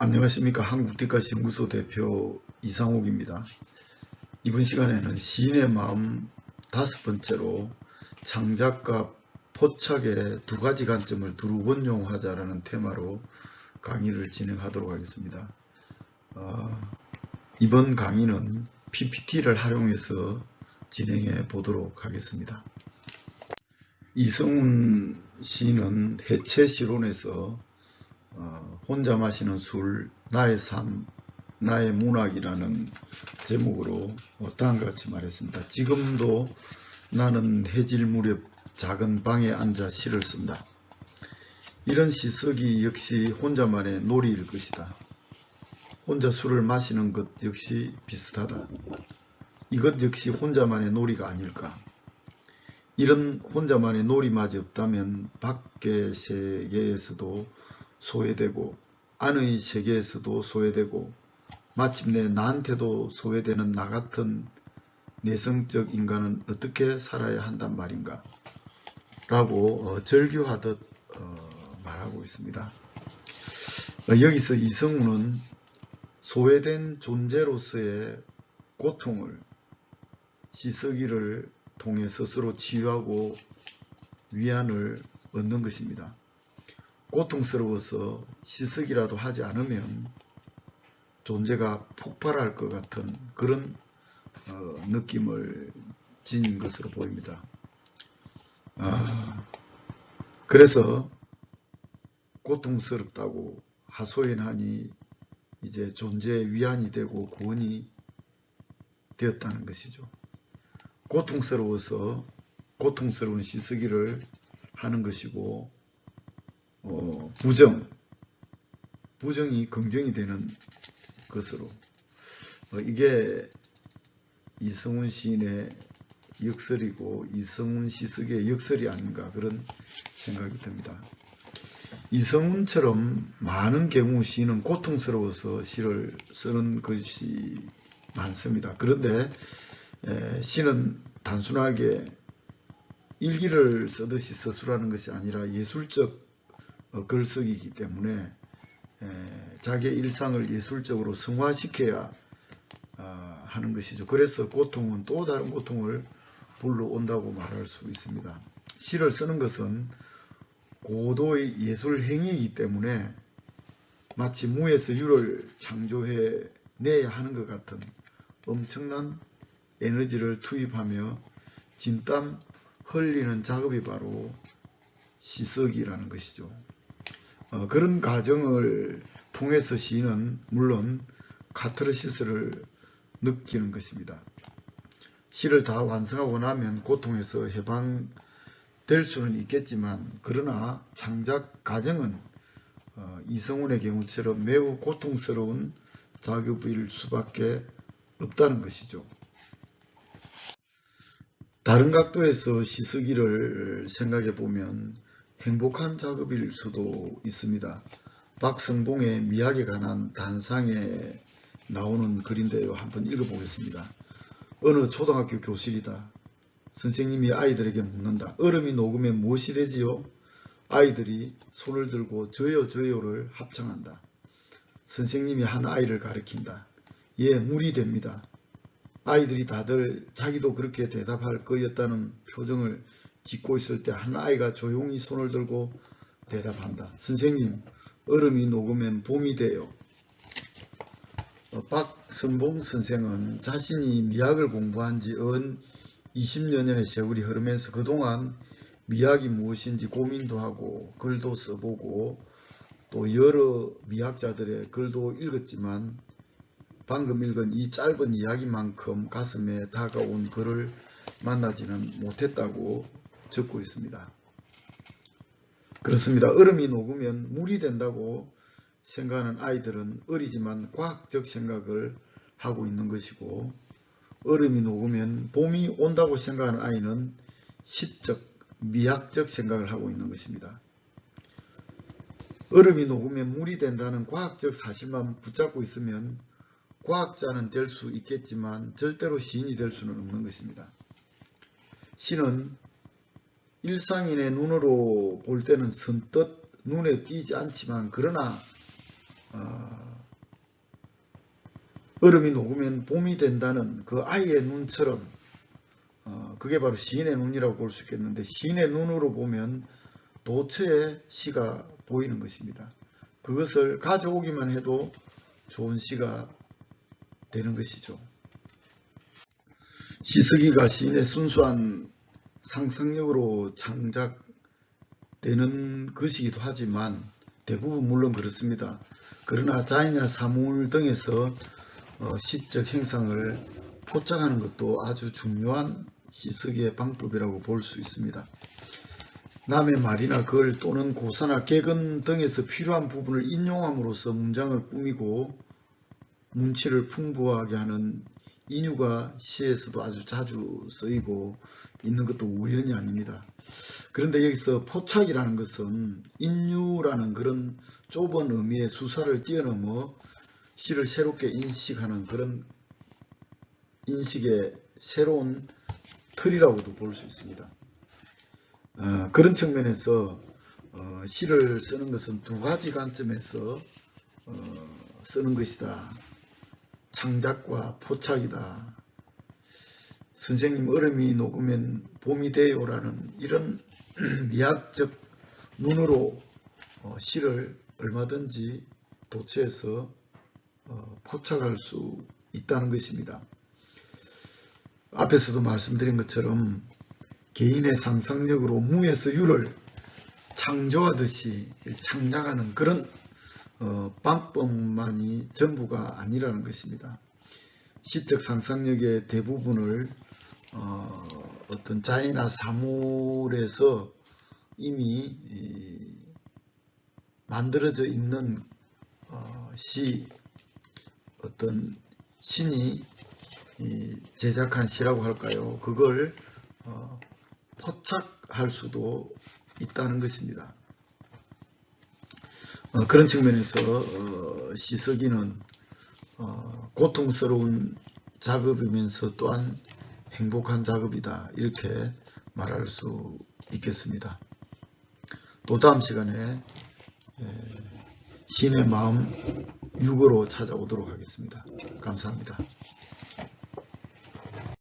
안녕하십니까. 한국뒷가시연구소 대표 이상욱입니다. 이번 시간에는 시인의 마음 5번째로 창작과 포착의 두 가지 관점을 두루 원용하자라는 테마로 강의를 진행하도록 하겠습니다. 이번 강의는 PPT를 활용해서 진행해 보도록 하겠습니다. 이성운 시인은 해체시론에서 혼자 마시는 술, 나의 삶, 나의 문학이라는 제목으로 다음과 같이 말했습니다. 지금도 나는 해질 무렵 작은 방에 앉아 시를 쓴다. 이런 시쓰기 역시 혼자만의 놀이일 것이다. 혼자 술을 마시는 것 역시 비슷하다. 이것 역시 혼자만의 놀이가 아닐까. 이런 혼자만의 놀이마저 없다면 밖의 세계에서도 소외되고 안의 세계에서도 소외되고 마침내 나한테도 소외되는 나 같은 내성적 인간은 어떻게 살아야 한단 말인가 라고 절규하듯 말하고 있습니다. 여기서 이성우는 소외된 존재로서의 고통을 시쓰기를 통해 스스로 치유하고 위안을 얻는 것입니다. 고통스러워서 시쓰기라도 하지 않으면 존재가 폭발할 것 같은 그런 느낌을 지닌 것으로 보입니다. 그래서 고통스럽다고 하소연하니 이제 존재의 위안이 되고 구원이 되었다는 것이죠. 고통스러워서 고통스러운 시쓰기를 하는 것이고 부정이 긍정이 되는 것으로 이게 이성운 시인의 역설이고 이성운 시쓰기의 역설이 아닌가 그런 생각이 듭니다. 이성운처럼 많은 경우 시인은 고통스러워서 시를 쓰는 것이 많습니다. 그런데 시는 단순하게 일기를 쓰듯이 서술하는 것이 아니라 예술적 글쓰기이기 때문에 자기의 일상을 예술적으로 승화시켜야 하는 것이죠. 그래서 고통은 또 다른 고통을 불러온다고 말할 수 있습니다. 시를 쓰는 것은 고도의 예술 행위이기 때문에 마치 무에서 유를 창조해 내야 하는 것 같은 엄청난 에너지를 투입하며 진땀 흘리는 작업이 바로 시쓰기라는 것이죠. 그런 과정을 통해서 시인은 물론 카타르시스를 느끼는 것입니다. 시를 다 완성하고 나면 고통에서 해방될 수는 있겠지만 그러나 창작 과정은 이성운의 경우처럼 매우 고통스러운 작업일 수밖에 없다는 것이죠. 다른 각도에서 시쓰기를 생각해 보면 행복한 작업일 수도 있습니다. 박성봉의 미학에 관한 단상에 나오는 글인데요. 한번 읽어보겠습니다. 어느 초등학교 교실이다. 선생님이 아이들에게 묻는다. 얼음이 녹으면 무엇이 되지요? 아이들이 손을 들고 저요 저요를 합창한다. 선생님이 한 아이를 가리킨다. 예, 물이 됩니다. 아이들이 다들 자기도 그렇게 대답할 거였다는 표정을 짓고 있을 때 한 아이가 조용히 손을 들고 대답한다. 선생님, 얼음이 녹으면 봄이 돼요. 박선봉 선생은 자신이 미학을 공부한 지 은 20여 년의 세월이 흐르면서 그동안 미학이 무엇인지 고민도 하고 글도 써보고 또 여러 미학자들의 글도 읽었지만 방금 읽은 이 짧은 이야기만큼 가슴에 다가온 글을 만나지는 못했다고 적고 있습니다. 그렇습니다. 얼음이 녹으면 물이 된다고 생각하는 아이들은 어리지만 과학적 생각을 하고 있는 것이고 얼음이 녹으면 봄이 온다고 생각하는 아이는 시적, 미학적 생각을 하고 있는 것입니다. 얼음이 녹으면 물이 된다는 과학적 사실만 붙잡고 있으면 과학자는 될 수 있겠지만 절대로 시인이 될 수는 없는 것입니다. 시는 일상인의 눈으로 볼 때는 선뜻 눈에 띄지 않지만 그러나 얼음이 녹으면 봄이 된다는 그 아이의 눈처럼 그게 바로 시인의 눈이라고 볼 수 있겠는데, 시인의 눈으로 보면 도처의 시가 보이는 것입니다. 그것을 가져오기만 해도 좋은 시가 되는 것이죠. 시쓰기가 시인의 순수한 상상력으로 창작되는 것이기도 하지만 대부분 물론 그렇습니다. 그러나 자연이나 사물 등에서 시적 형상을 포착하는 것도 아주 중요한 시쓰기의 방법이라고 볼 수 있습니다. 남의 말이나 글 또는 고사나 객언 등에서 필요한 부분을 인용함으로써 문장을 꾸미고 문치를 풍부하게 하는 인유가 시에서도 아주 자주 쓰이고 있는 것도 우연이 아닙니다. 그런데 여기서 포착이라는 것은 인유라는 그런 좁은 의미의 수사를 뛰어넘어 시를 새롭게 인식하는 그런 인식의 새로운 틀이라고도 볼 수 있습니다. 그런 측면에서 시를 쓰는 것은 두 가지 관점에서 쓰는 것이다. 창작과 포착이다. 선생님 얼음이 녹으면 봄이 돼요라는 이런 미학적 눈으로 시를 얼마든지 도처에서 포착할 수 있다는 것입니다. 앞에서도 말씀드린 것처럼 개인의 상상력으로 무에서 유를 창조하듯이 창작하는 그런 방법만이 전부가 아니라는 것입니다. 시적 상상력의 대부분을 어떤 자연이나 사물에서 이미 만들어져 있는 어떤 신이 제작한 시라고 할까요? 그걸 포착할 수도 있다는 것입니다. 그런 측면에서 시쓰기는 고통스러운 작업이면서 또한 행복한 작업이다, 이렇게 말할 수 있겠습니다. 또 다음 시간에 시인의 마음 6으로 찾아오도록 하겠습니다. 감사합니다.